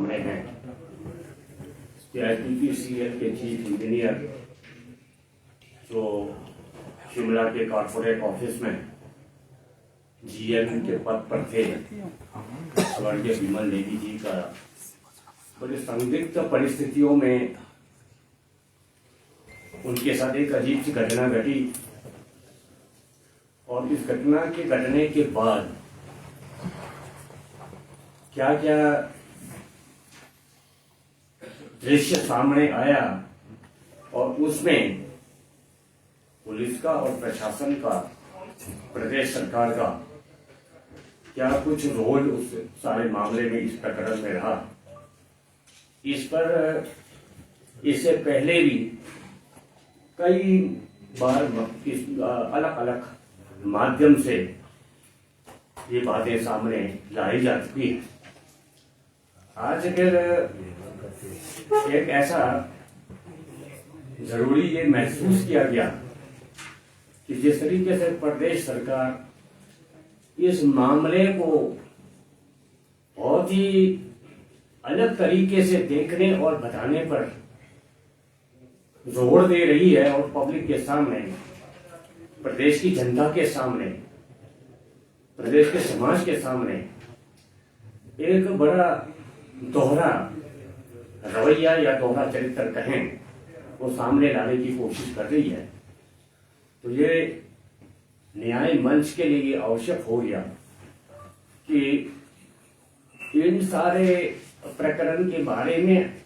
में हैं IPPCL के चीफ इंजीनियर जो शिमला के कॉर्पोरेट ऑफिस में GM के पद पर थे, स्वर्गीय विमल नेगी जी का बड़ी संदिग्ध परिस्थितियों में उनके साथ एक अजीब सी घटना घटी और इस घटना के घटने के बाद क्या क्या दृश्य सामने आया और उसमें पुलिस का और प्रशासन का, प्रदेश सरकार का क्या कुछ रोल उस सारे मामले में, इस प्रकरण में रहा, इस पर इससे पहले भी कई बार इस अलग अलग माध्यम से ये बातें सामने लाई जा चुकी है। आज अगर एक ऐसा जरूरी ये महसूस किया गया कि जिस तरीके से प्रदेश सरकार इस मामले को बहुत ही अलग तरीके से देखने और बताने पर जोर दे रही है और पब्लिक के सामने, प्रदेश की जनता के सामने, प्रदेश के समाज के सामने एक बड़ा दोहरा रवैया या दोहरा चरित्र कहें वो सामने लाने की कोशिश कर रही है, तो ये न्याय मंच के लिए ये आवश्यक हो गया कि इन सारे प्रकरण के बारे में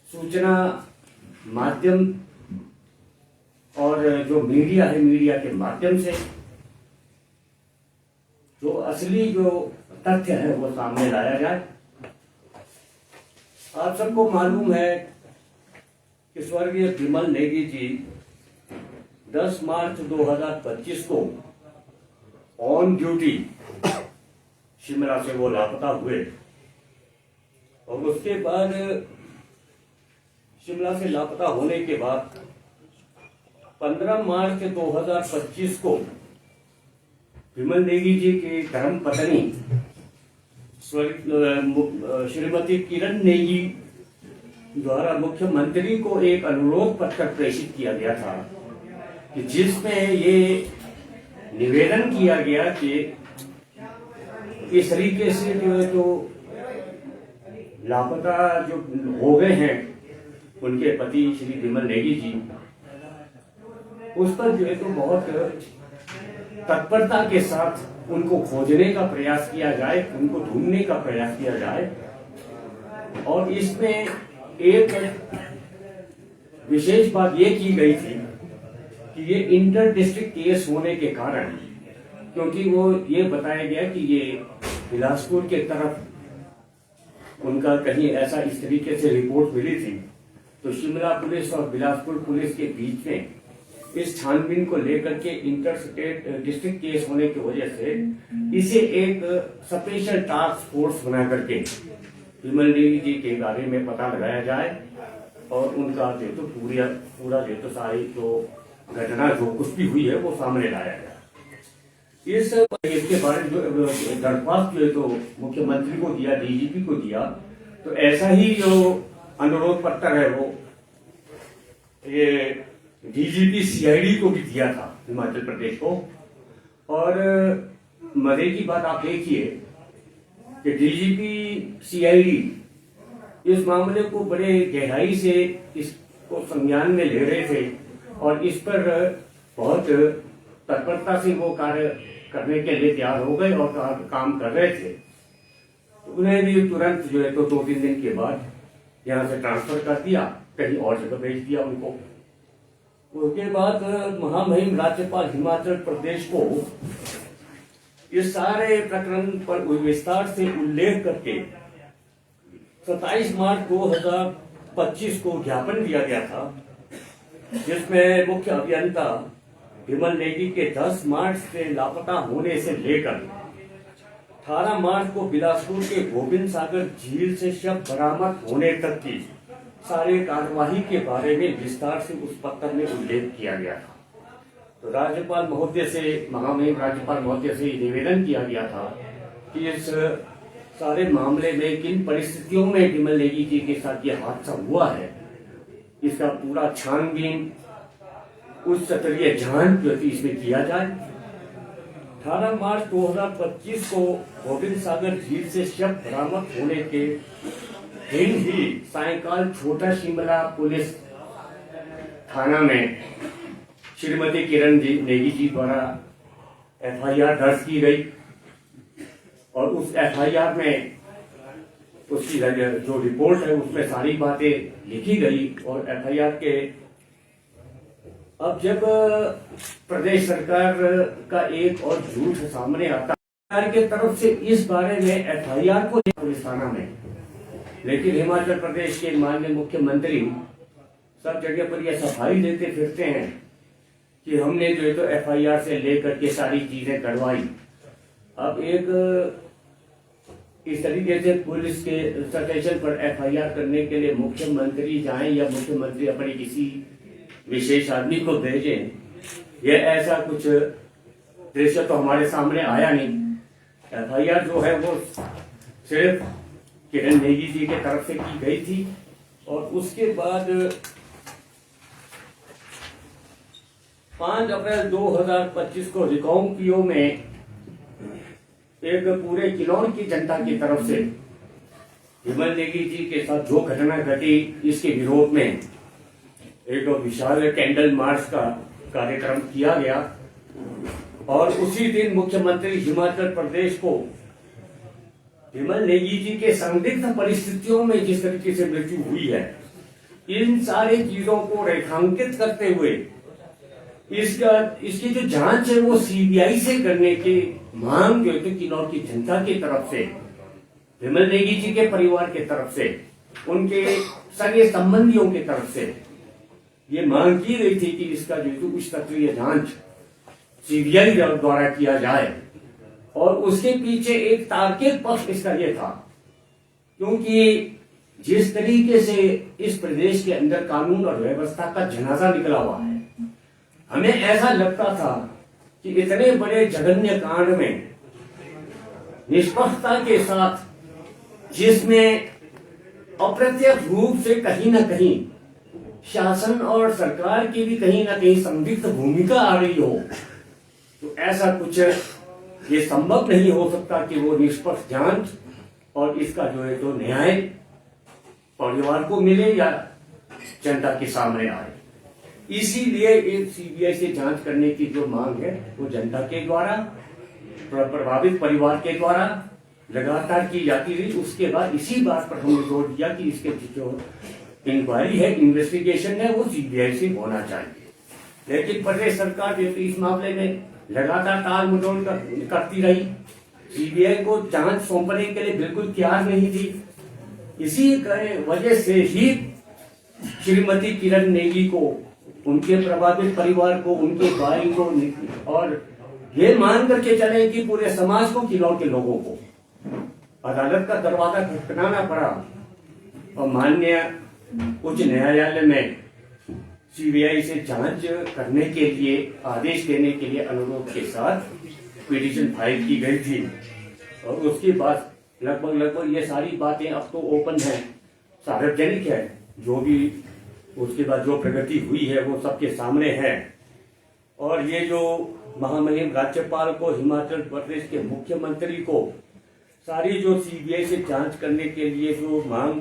सूचना माध्यम और जो मीडिया है, मीडिया के माध्यम से जो असली जो तथ्य है वो सामने लाया जाए। आप सबको मालूम है कि स्वर्गीय विमल नेगी जी 10 मार्च 2025 को ऑन ड्यूटी शिमला से वो लापता हुए और उसके बाद शिमला से लापता होने के बाद 15 मार्च 2025 को विमल नेगी जी की धर्म पत्नी श्रीमती किरण नेगी द्वारा मुख्यमंत्री को एक अनुरोध पत्र प्रेषित किया गया था कि जिसमें ये निवेदन किया गया कि इस तरीके से जो है तो लापता जो हो गए हैं उनके पति श्री विमल नेगी जी, उस पर जो है तो बहुत तत्परता के साथ उनको खोजने का प्रयास किया जाए, उनको ढूंढने का प्रयास किया जाए। और इसमें एक विशेष बात ये की गई थी कि ये इंटर डिस्ट्रिक्ट केस होने के कारण, क्योंकि वो ये बताया गया कि ये बिलासपुर के तरफ उनका कहीं ऐसा इस तरीके से रिपोर्ट मिली थी, तो शिमला पुलिस और बिलासपुर पुलिस के बीच में इस छानबीन को लेकर के इंटर स्टेट डिस्ट्रिक्ट केस होने की वजह से इसे एक स्पेशल टास्क फोर्स बना करके विमल नेगी जी के बारे में पता लगाया जाए और उनका जो तो पूरा जो तो सारी जो घटना जो कुछ भी हुई है वो सामने लाया जाए। इसके बारे में जो दरख्वास्त जो है तो मुख्यमंत्री को दिया, DGP को दिया, तो ऐसा ही जो अनुरोध पत्र है वो ये DGP CID को भी दिया था हिमाचल प्रदेश को। और मजे की बात आप देखिए कि DGP CID इस मामले को बड़े गहराई से इसको संज्ञान में ले रहे थे और इस पर बहुत तत्परता से वो कार्य करने के लिए तैयार हो गए और काम कर रहे थे। तो उन्हें भी तुरंत जो है तो 2-3 दिन के बाद यहाँ से ट्रांसफर कर दिया, कहीं और जगह भेज दिया उनको। उसके बाद महामहिम राज्यपाल हिमाचल प्रदेश को इस सारे प्रकरण पर विस्तार से उल्लेख करके 27 मार्च 2025 को ज्ञापन दिया गया था, जिसमें मुख्य अभियंता विमल नेगी के 10 मार्च से लापता होने से लेकर 18 मार्च को बिलासपुर के गोविंद सागर झील से शव बरामद होने तक की सारे कार्यवाही के बारे में विस्तार से उस पत्र में उल्लेख किया गया था। तो राज्यपाल महोदय से, महामहिम राज्यपाल महोदय से निवेदन किया गया था कि इस सारे मामले में किन परिस्थितियों में विमल नेगी जी के साथ ये हादसा हुआ है, इसका पूरा छानबीन उच्च स्तरीय जांच जो थी इसमें किया जाए। 18 मार्च 2025 को गोविंद सागर झील से शव बरामद होने के दिन ही सायंकाल छोटा शिमला पुलिस थाना में श्रीमती किरण नेगी जी द्वारा एफआईआर दर्ज की गई और उस एफआईआर में उसकी जो रिपोर्ट है उसमें सारी बातें लिखी गई। और एफआईआर के अब जब प्रदेश सरकार का एक और झूठ सामने आता है के तरफ से इस बारे में एफआईआर को पुलिस थाना में, लेकिन हिमाचल प्रदेश के माननीय मुख्यमंत्री सब जगह पर यह सफाई देते फिरते हैं कि हमने जो है तो एफआईआर से लेकर के सारी चीजें करवाई। अब एक इस तरीके से पुलिस के स्टेशन पर एफआईआर करने के लिए मुख्यमंत्री जाएं या मुख्यमंत्री अपने किसी विशेष आदमी को भेजें, यह ऐसा कुछ दृश्य तो हमारे सामने आया नहीं। एफआईआर जो है वो सिर्फ किरण नेगी जी के तरफ से की गई थी और उसके बाद 5 अप्रैल 2025 को रिकांगपिओ में एक पूरे किन्नौर की जनता की तरफ से विमल नेगी जी के साथ जो घटना घटी इसके विरोध में एक विशाल कैंडल मार्च का कार्यक्रम किया गया और उसी दिन मुख्यमंत्री हिमाचल प्रदेश को विमल नेगी जी के संदिग्ध परिस्थितियों में जिस तरीके से मृत्यु हुई है, इन सारी चीजों को रेखांकित करते हुए इसकी जो जांच है वो सीबीआई से करने की मांग जो है किन्नौर की जनता की तरफ से, विमल नेगी जी के परिवार की तरफ से, उनके सगे संबंधियों की तरफ से ये मांग की गई थी कि इसका जो उच्च स्तरीय जांच सीबीआई द्वारा किया जाए। और उसके पीछे एक तार्किक पक्ष इसका यह था क्योंकि जिस तरीके से इस प्रदेश के अंदर कानून और व्यवस्था का जनाजा निकला हुआ है, हमें ऐसा लगता था कि इतने बड़े जघन्य कांड में निष्पक्षता के साथ जिसमें अप्रत्यक्ष रूप से कहीं ना कहीं शासन और सरकार की भी कहीं ना कहीं संदिग्ध भूमिका आ रही हो, तो ऐसा कुछ ये संभव नहीं हो सकता कि वो निष्पक्ष जांच और इसका जो है तो न्याय परिवार को मिले या जनता के सामने आए। इसीलिए एक सीबीआई से जांच करने की जो मांग है वो जनता के द्वारा, प्रभावित परिवार के द्वारा लगातार की जाती रही। उसके बाद इसी बात पर हमने जोर दिया कि इसके जो इंक्वायरी है, इन्वेस्टिगेशन है, वो सीबीआई से होना चाहिए। लेकिन प्रदेश सरकार जो इस मामले में लगातार टाल मटोल करती रही, सीबीआई को जांच सौंपने के लिए बिल्कुल तैयार नहीं थी। इसी वजह से ही श्रीमती किरण नेगी को, उनके प्रभावित परिवार को, उनके भाई को और ये मान करके चले कि पूरे समाज को, किन्नौर के लोगों को अदालत का दरवाजा खटखटाना पड़ा और माननीय उच्च न्यायालय में सीबीआई से जांच करने के लिए आदेश देने के लिए अनुरोध के साथ पिटीशन फाइल की गई थी। और उसके बाद लगभग ये सारी बातें अब तो ओपन है, सार्वजनिक है, जो भी उसके बाद जो प्रगति हुई है वो सबके सामने है। और ये जो महामहिम राज्यपाल को, हिमाचल प्रदेश के मुख्यमंत्री को सारी जो सीबीआई से जांच करने के लिए जो मांग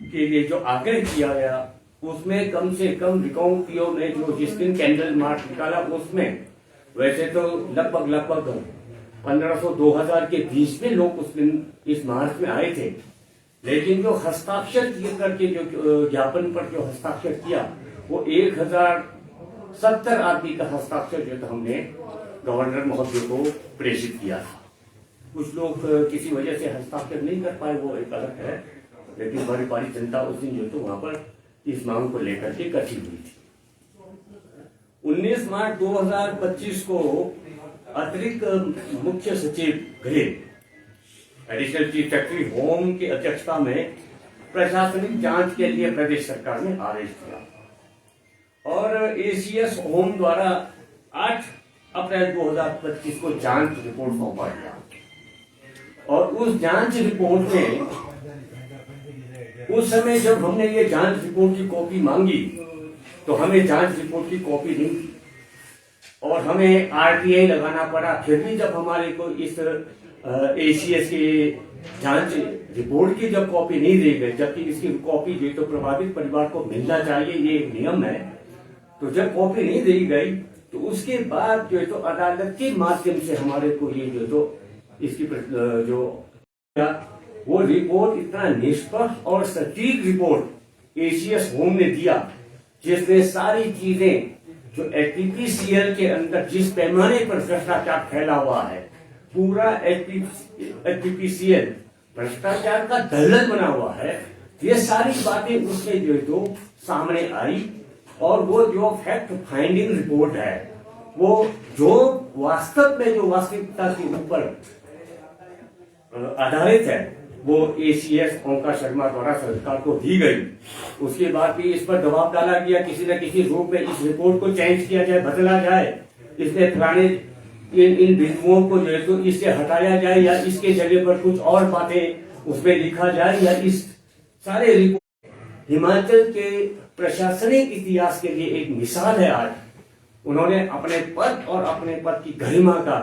के लिए जो आग्रह किया गया, उसमें कम से कम रिकांगपिओ ने जो जिस दिन कैंडल मार्च निकाला उसमें वैसे तो लगभग 1500-2000 के बीच में लोग उस दिन इस मार्च में आए थे, लेकिन जो हस्ताक्षर करके जो ज्ञापन पर जो हस्ताक्षर किया वो 1070 आदमी का हस्ताक्षर जो था हमने गवर्नर महोदय को प्रेषित किया था। कुछ लोग किसी वजह से हस्ताक्षर नहीं कर पाए, वो एक अलग है, लेकिन बड़ी जनता उस दिन जो तो वहां पर इस मांग को लेकर के इकट्ठी हुई थी। 19 मार्च 2025 को अतिरिक्त मुख्य सचिव गृह, एडिशनल चीफ सेक्रेटरी होम की अध्यक्षता में प्रशासनिक जांच के लिए प्रदेश सरकार ने आदेश दिया और एसीएस होम द्वारा 8 अप्रैल 2025 को जांच रिपोर्ट सौंपा गया। और उस जांच रिपोर्ट में उस समय जब हमने ये जांच रिपोर्ट की कॉपी मांगी तो हमें जांच रिपोर्ट की कॉपी नहीं थी और हमें आरटीआई लगाना पड़ा। फिर भी जब हमारे को इस एसीएस के जांच रिपोर्ट की जब कॉपी नहीं दी गई, जबकि इसकी कॉपी जो तो प्रभावित परिवार को मिलना चाहिए, ये एक नियम है, तो जब कॉपी नहीं दी गई तो उसके बाद जो है तो अदालत के माध्यम से हमारे को ये जो तो इसकी जो वो रिपोर्ट इतना निष्पक्ष और सटीक रिपोर्ट एसीएस होम ने दिया, जिसमें सारी चीजें जो एचपीपीसीएल के अंदर जिस पैमाने पर भ्रष्टाचार फैला हुआ है, पूरा एचपीपीसीएल भ्रष्टाचार का दलदल बना हुआ है, ये सारी बातें उसमें जो है तो सामने आई। और वो जो फैक्ट फाइंडिंग रिपोर्ट है, वो जो वास्तव में जो वास्तविकता के ऊपर आधारित है, वो एसीएस ओंकार शर्मा द्वारा सरकार को दी गई। उसके बाद भी इस पर दबाव डाला गया, किसी न किसी रूप में इस रिपोर्ट को चेंज किया जाए, बदला जाए, इसमें फलाने इन बिंदुओं को जो है तो इससे हटाया जाए या इसके जगह पर कुछ और बातें उसमें लिखा जाए, या इस सारे रिपोर्ट हिमाचल के प्रशासनिक इतिहास के लिए एक मिसाल है। आज उन्होंने अपने पद और अपने पद की गरिमा का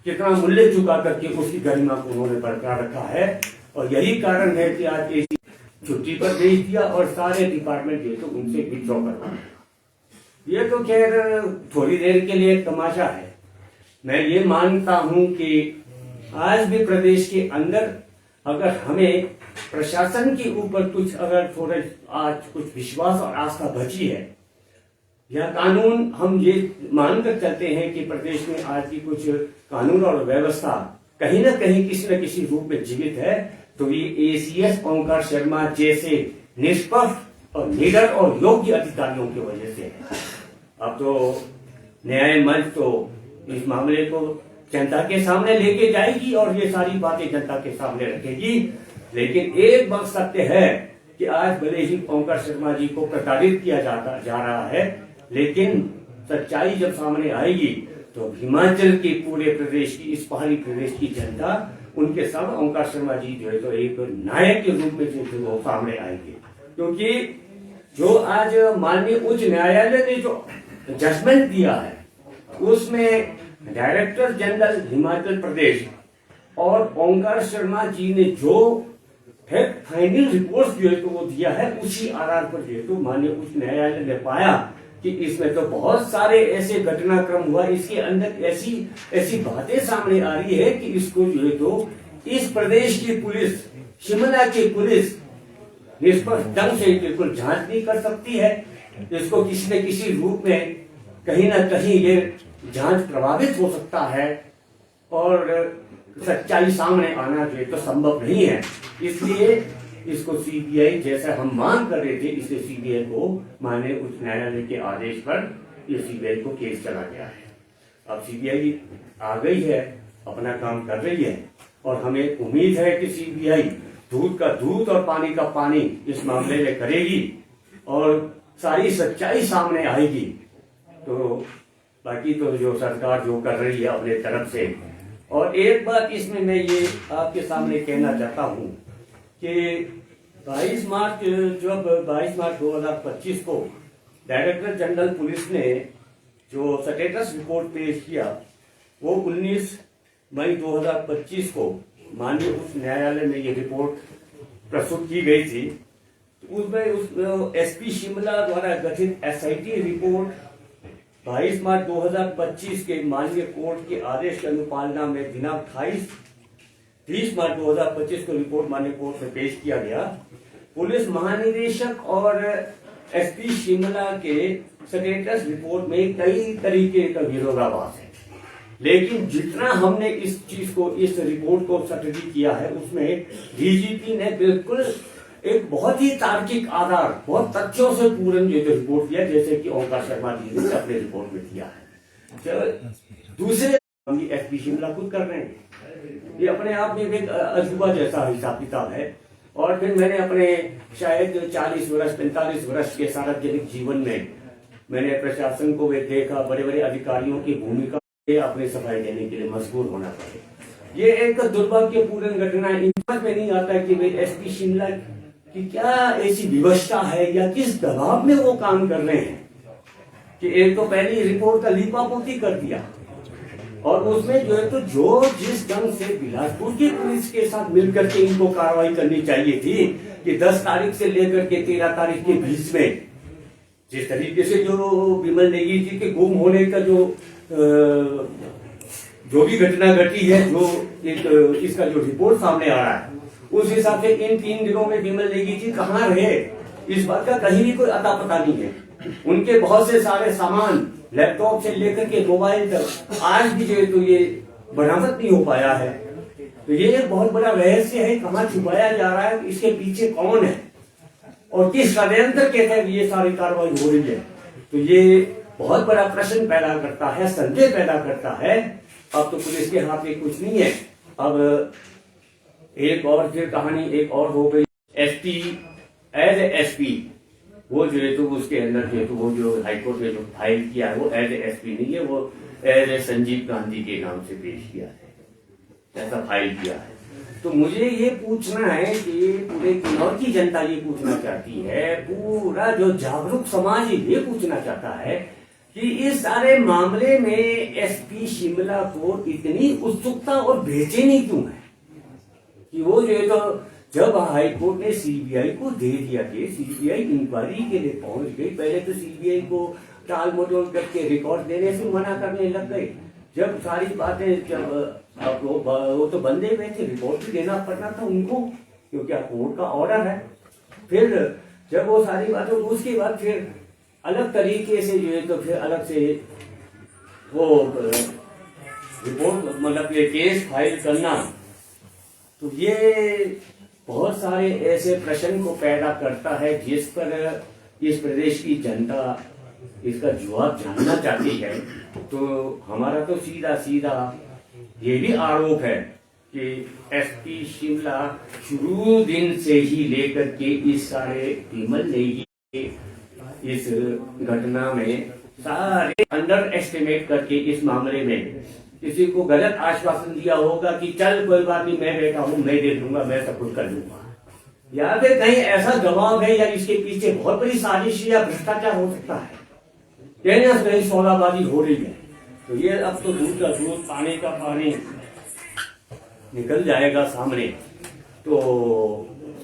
कितना मूल्य चुका करके उसकी गरिमा को उन्होंने बरकरार रखा है। और यही कारण है कि आज एसी छुट्टी पर भेज दिया और सारे डिपार्टमेंट जो तो उनसे विड्रॉ करवा। ये तो खैर थोड़ी देर के लिए तमाशा है। मैं ये मानता हूं कि आज भी प्रदेश के अंदर अगर हमें प्रशासन के ऊपर कुछ अगर थोड़े आज कुछ विश्वास और आस्था बची है, या कानून हम ये मानकर चलते हैं कि प्रदेश में आज की कुछ कानून और व्यवस्था कहीं ना कहीं किसी न किसी रूप में जीवित है, तो ये एसीएस ओंकार शर्मा जैसे निष्पक्ष और निडर और योग्य अधिकारियों की वजह से है। अब तो न्याय मंच तो इस मामले को जनता के सामने लेके जाएगी और ये सारी बातें जनता के सामने रखेगी। लेकिन एक बात सत्य है कि आज भले ही ओंकार शर्मा जी को प्रताड़ित किया जा रहा है, लेकिन सच्चाई जब सामने आएगी तो हिमाचल के पूरे प्रदेश की, इस पहाड़ी प्रदेश की जनता उनके साथ ओंकार शर्मा जी जो है तो एक नायक के रूप में जो वो सामने आएंगे। क्योंकि जो आज माननीय उच्च न्यायालय ने जो जजमेंट दिया है, उसमें डायरेक्टर जनरल हिमाचल प्रदेश और ओंकार शर्मा जी ने जो फैक्ट फाइंडिंग रिपोर्ट जो है तो वो दिया है, उसी आधार पर जो है तो माननीय उच्च न्यायालय ने पाया कि इसमें तो बहुत सारे ऐसे घटनाक्रम हुआ, इसके अंदर ऐसी बातें सामने आ रही है कि इसको जो है तो इस प्रदेश की पुलिस, शिमला की पुलिस निष्पक्ष ढंग से बिल्कुल जांच नहीं कर सकती है। इसको किसी न किसी रूप में कहीं ना कहीं ये जांच प्रभावित हो सकता है और सच्चाई सामने आना जो है तो संभव नहीं है। इसलिए इसको सीबीआई, जैसा हम मांग कर रहे थे, इसे सीबीआई को माननीय उच्च न्यायालय के आदेश पर ये सीबीआई को केस चला गया है। अब सीबीआई आ गई है, अपना काम कर रही है और हमें उम्मीद है कि सीबीआई दूध का दूध और पानी का पानी इस मामले में करेगी और सारी सच्चाई सामने आएगी। तो बाकी तो जो सरकार जो कर रही है अपने तरफ से। और एक बात इसमें मैं ये आपके सामने कहना चाहता हूं कि 22 मार्च 2025 को डायरेक्टर जनरल पुलिस ने जो स्टेटस रिपोर्ट पेश किया, वो 19 मई 2025 को माननीय उच्च न्यायालय में ये रिपोर्ट प्रस्तुत की गई थी। उसमें एसपी शिमला द्वारा गठित एसआईटी रिपोर्ट 22 मार्च 2025 के माननीय कोर्ट के आदेश की अनुपालना में दिनांक 30 मार्च 2025 को रिपोर्ट माननीय कोर्ट में पेश किया गया। पुलिस महानिदेशक और एसपी शिमला के स्टेटस रिपोर्ट में कई तरीके का विरोधाभास है, लेकिन जितना हमने इस चीज को, इस रिपोर्ट को स्टडी किया है, उसमें डीजीपी ने बिल्कुल एक बहुत ही तार्किक आधार, बहुत तथ्यों से पूर्ण जो रिपोर्ट दिया, जैसे कि ओंकार शर्मा जी ने अपने रिपोर्ट में दिया है। दूसरे एसपी शिमला खुद कर रहे हैं, ये अपने आप में एक अजूबा जैसा हिसाब किताब है। और फिर मैंने अपने शायद 40 वर्ष 45 वर्ष के सार्वजनिक जीवन में मैंने प्रशासन को देखा, बड़े बड़े अधिकारियों की भूमिका अपने सफाई देने के लिए मजबूर होना पड़े। ये एक दुर्भाग्यपूर्ण घटना है। समझ में नहीं आता कि भाई एसपी शिमला की क्या ऐसी विवशता है या किस दबाव में वो काम कर रहे हैं कि एक तो पहली रिपोर्ट का लीपापोती कर दिया और उसमें जो है तो जो जिस ढंग से बिलासपुर की पुलिस के साथ मिलकर के इनको कार्रवाई करनी चाहिए थी कि 10 तारीख से लेकर के 13 तारीख के बीच में जिस तरीके से जो विमल नेगी जी के गुम होने का जो भी घटना घटी है, जो एक इसका जो रिपोर्ट सामने आ रहा है, उस हिसाब से इन 3 दिनों में विमल नेगी जी कहाँ रहे, इस बात का कहीं भी कोई अता पता नहीं है। उनके बहुत से सारे सामान, लैपटॉप से लेकर के मोबाइल तक आज भी जो है तो ये बरामद नहीं हो पाया है। तो ये एक बहुत बड़ा रहस्य है, कहाँ छुपाया जा रहा है, इसके पीछे कौन है और किस षड्यंत्र के तहत ये सारी कार्रवाई हो रही है। तो ये बहुत बड़ा प्रश्न पैदा करता है, संदेह पैदा करता है। अब तो पुलिस के हाथ में कुछ नहीं है। अब एक और फिर कहानी एक और हो गई। एसपी एज एसपी वो जो है तो उसके अंदर जो है तो वो जो हाईकोर्ट में जो फाइल किया है वो एज एसपी नहीं है, वो एज संजीव गांधी के नाम से पेश किया है, ऐसा फाइल किया है। तो मुझे ये पूछना है कि पूरे किन्नौर की जनता ये पूछना चाहती है, पूरा जो जागरूक समाज ये पूछना चाहता है कि इस सारे मामले में एसपी शिमला को इतनी उत्सुकता और बेचैनी क्यों है कि वो जो है तो जब हाईकोर्ट ने सीबीआई को दे दिया कि सीबीआई इंक्वायरी के लिए पहुंच गई, पहले तो सीबीआई को टाल मटोल करके रिकॉर्ड देने से मना करने लग गए। जब सारी बातें जब वो तो बंदे हुए थे, रिपोर्ट भी देना पड़ना था उनको क्योंकि कोर्ट का ऑर्डर है। फिर जब वो सारी बातें, उसके बाद फिर अलग तरीके से जो है तो फिर अलग से वो रिपोर्ट मतलब ये केस फाइल करना, तो ये बहुत सारे ऐसे प्रश्न को पैदा करता है जिस पर इस प्रदेश की जनता इसका जवाब जानना चाहती है। तो हमारा तो सीधा सीधा ये भी आरोप है कि एसपी शिमला शुरू दिन से ही लेकर के इस सारे विमल नेगी के इस घटना में सारे अंडर एस्टिमेट करके इस मामले में किसी को गलत आश्वासन दिया होगा कि चल कोई बात नहीं, मैं बैठा हूं, मैं देख लूंगा, मैं सब कुछ कर लूंगा, या फिर कहीं ऐसा दबाव है या इसके पीछे बहुत बड़ी साजिश या भ्रष्टाचार हो सकता है, कहीं सौदाबाजी हो रही है। तो ये अब तो दूध का दूध पानी का पानी निकल जाएगा सामने। तो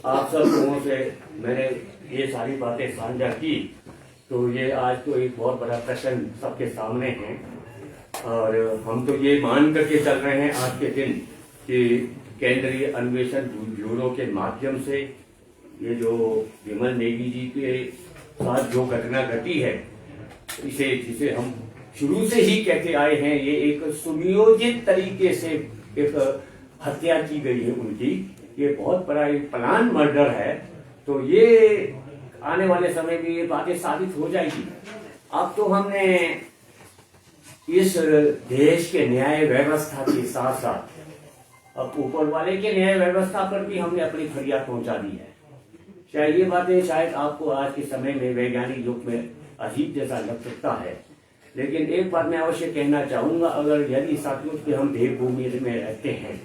आप सब लोगों से मैंने ये सारी बातें साझा की। तो ये आज तो एक बहुत बड़ा प्रश्न सबके सामने है और हम तो ये मान करके चल रहे हैं आज के दिन कि केंद्रीय अन्वेषण ब्यूरो के माध्यम से ये जो विमल नेगी जी के साथ जो घटना घटी है, इसे जिसे हम शुरू से ही कहते आए हैं, ये एक सुनियोजित तरीके से एक हत्या की गई है उनकी, ये बहुत बड़ा एक प्लान मर्डर है। तो ये आने वाले समय में ये बातें साबित हो जाएगी। अब तो हमने इस देश के न्याय व्यवस्था के साथ साथ अब ऊपर वाले के न्याय व्यवस्था पर भी हमने अपनी फरियाद पहुंचा दी है। शायद ये बातें शायद आपको आज के समय में वैज्ञानिक युग में अजीब जैसा लग सकता है, लेकिन एक बात मैं अवश्य कहना चाहूंगा, अगर यदि सचमुच के हम देवभूमि में रहते हैं,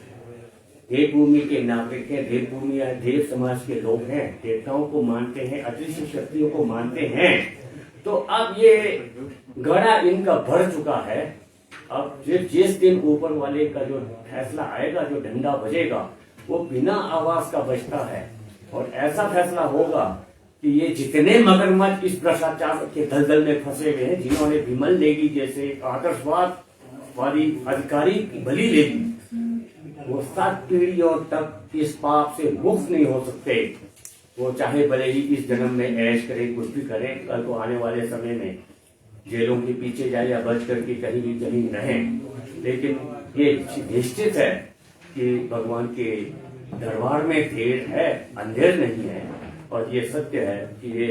देवभूमि के नागरिक हैं, देवभूमि या देव समाज के लोग हैं, देवताओं को मानते हैं, अदृश्य शक्तियों को मानते हैं, तो अब ये गड़ा इनका भर चुका है। अब जिस दिन ऊपर वाले का जो फैसला आएगा, जो डंडा बजेगा, वो बिना आवाज का बजता है और ऐसा फैसला होगा कि ये जितने मगरमच्छ इस भ्रष्टाचार के दलदल में फंसे हुए हैं, जिन्होंने विमल नेगी जैसे आदर्शवादी अधिकारी की बलि ले ली, वो 7 पीढ़ियों तक इस पाप से मुक्त नहीं हो सकते। वो चाहे भले ही इस जन्म में ऐश करें, कुछ भी करें, कल को आने वाले समय में जेलों के पीछे जाए या बच करके कहीं भी कहीं रहें, लेकिन ये निश्चित है कि भगवान के दरबार में देर है, अंधेर नहीं है। और ये सत्य है कि ये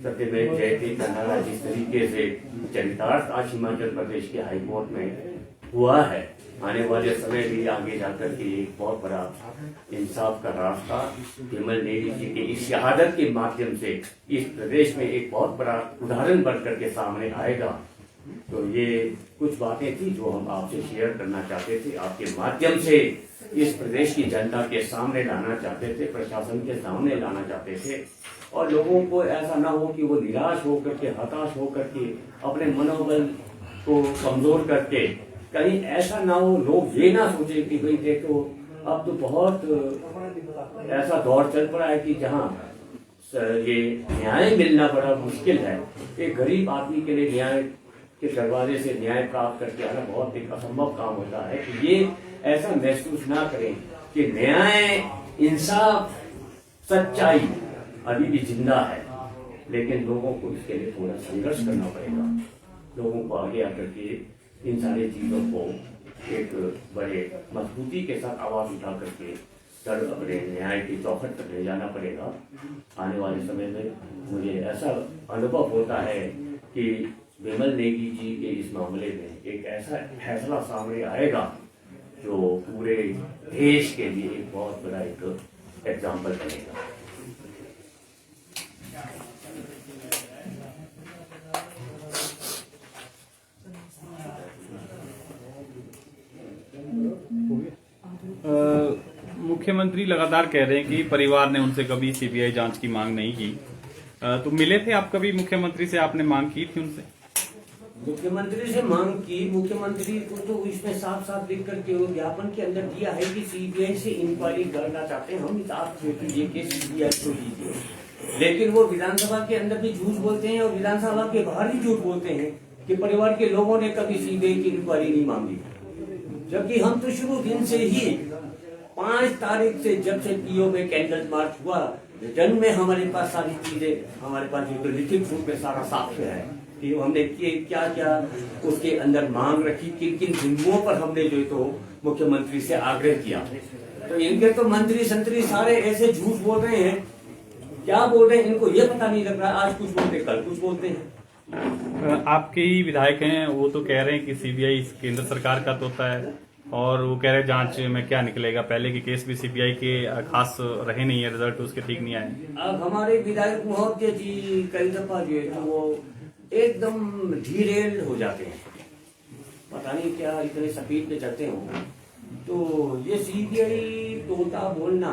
सत्य में जयते का नारा जिस तरीके से चरितार्थ आज हिमाचल प्रदेश के हाईकोर्ट में हुआ है, आने वाले समय भी आगे जाकर के एक बहुत बड़ा इंसाफ का रास्ता विमल नेगी जी की इस शहादत के माध्यम से इस प्रदेश में एक बहुत बड़ा उदाहरण बनकर के सामने आएगा। तो ये कुछ बातें थी जो हम आपसे शेयर करना चाहते थे, आपके माध्यम से इस प्रदेश की जनता के सामने लाना चाहते थे, प्रशासन के सामने लाना चाहते थे, और लोगों को ऐसा ना हो कि वो निराश होकर के, हताश होकर के, अपने मनोबल को कमजोर करके, कहीं ऐसा ना हो लोग ये ना सोचे कि भाई देखो अब तो बहुत ऐसा दौर चल पड़ा है कि जहाँ ये न्याय मिलना बड़ा मुश्किल है। एक गरीब आदमी के लिए न्याय के दरवाजे से न्याय प्राप्त करके आना बहुत एक असंभव काम होता है। कि ये ऐसा महसूस ना करें कि न्याय, इंसाफ, सच्चाई अभी भी जिंदा है, लेकिन लोगों को इसके लिए थोड़ा संघर्ष करना पड़ेगा। लोगों को आगे आकर के इन सारी चीजों को एक बड़े मजबूती के साथ आवाज उठा करके अपने न्याय की चौखट तक ले जाना पड़ेगा। आने वाले समय में मुझे ऐसा अनुभव होता है कि विमल नेगी जी के इस मामले में एक ऐसा फैसला सामने आएगा जो पूरे देश के लिए एक बहुत बड़ा एक एग्जाम्पल बनेगा। मुख्यमंत्री लगातार कह रहे हैं कि परिवार ने उनसे कभी सीबीआई जांच की मांग नहीं की। तो मिले थे आप कभी मुख्यमंत्री से, आपने मांग की थी उनसे? मुख्यमंत्री से मांग की, मुख्यमंत्री को तो इसमें साफ साफ लिख करके ज्ञापन के अंदर दिया है कि सीबीआई से इंक्वायरी करना चाहते हैं हम, आप ये केस सीबीआई को लीजिए। लेकिन वो विधानसभा के अंदर भी झूठ बोलते हैं और विधानसभा के बाहर भी झूठ बोलते हैं कि परिवार के लोगों ने कभी सीबीआई की इंक्वायरी नहीं मांगी, जबकि हम तो शुरू दिन से ही 5 तारीख से जब से पीओ में कैंडल मार्च हुआ, रिटर्न में हमारे पास सारी चीजें, हमारे पास जो लिखित रूप में सारा साक्ष्य है कि हमने क्या क्या उसके अंदर मांग रखी, किन किन बिंदुओं पर हमने जो तो मुख्यमंत्री से आग्रह किया। तो इनके तो मंत्री संतरी सारे ऐसे झूठ बोल रहे हैं, क्या बोल रहे हैं इनको ये पता नहीं लग रहा। आज कुछ बोलते कल कुछ बोलते हैं। आपके ही विधायक हैं, वो तो कह रहे हैं कि सीबीआई केंद्र सरकार का तोता है, और वो कह रहे जांच में क्या निकलेगा, पहले के केस भी सीबीआई के खास रहे नहीं है, रिजल्ट उसके ठीक नहीं आए। अब हमारे विधायक महोदय जी कई दफा जो है तो वो एकदम धीरेल हो जाते हैं, पता नहीं क्या इतने स्पीड पे चलते हो। तो ये सीबीआई तोता बोलना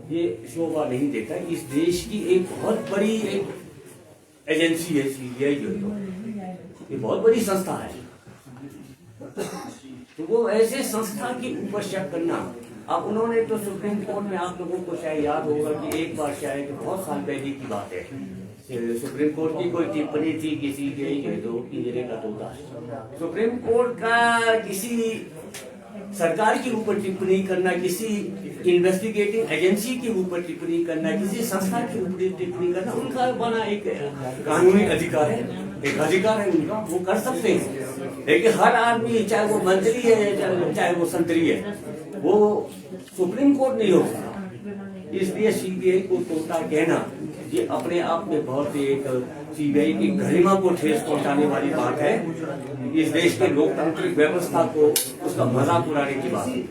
ये शोभा नहीं देता। इस देश की एक बहुत बड़ी एक एजेंसी है सीबीआई, जो तो ये बहुत बड़ी संस्था है। तो वो ऐसे संस्था के ऊपर शक करना, अब उन्होंने तो सुप्रीम कोर्ट में, आप लोगों को शायद याद होगा कि एक बार शायद बहुत साल पहले की बात है, सुप्रीम कोर्ट की कोई टिप्पणी थी किसी के तो पिंजरे का तोता। सुप्रीम कोर्ट का किसी सरकार के ऊपर टिप्पणी करना, किसी इन्वेस्टिगेटिंग एजेंसी के ऊपर टिप्पणी करना, किसी संस्था के ऊपर टिप्पणी करना उनका बना एक कानूनी अधिकार है, एक अधिकार है उनका, वो कर सकते हैं। लेकिन हर आदमी, चाहे वो मंत्री है चाहे वो संतरी है, वो सुप्रीम कोर्ट नहीं हो सकता। इसलिए सीबीआई को तोता कहना ये अपने आप में बहुत एक सीबीआई की गरिमा को ठेस पहुंचाने वाली बात है। इस देश के लोकतांत्रिक व्यवस्था को उसका मजाक उड़ाने की बात है।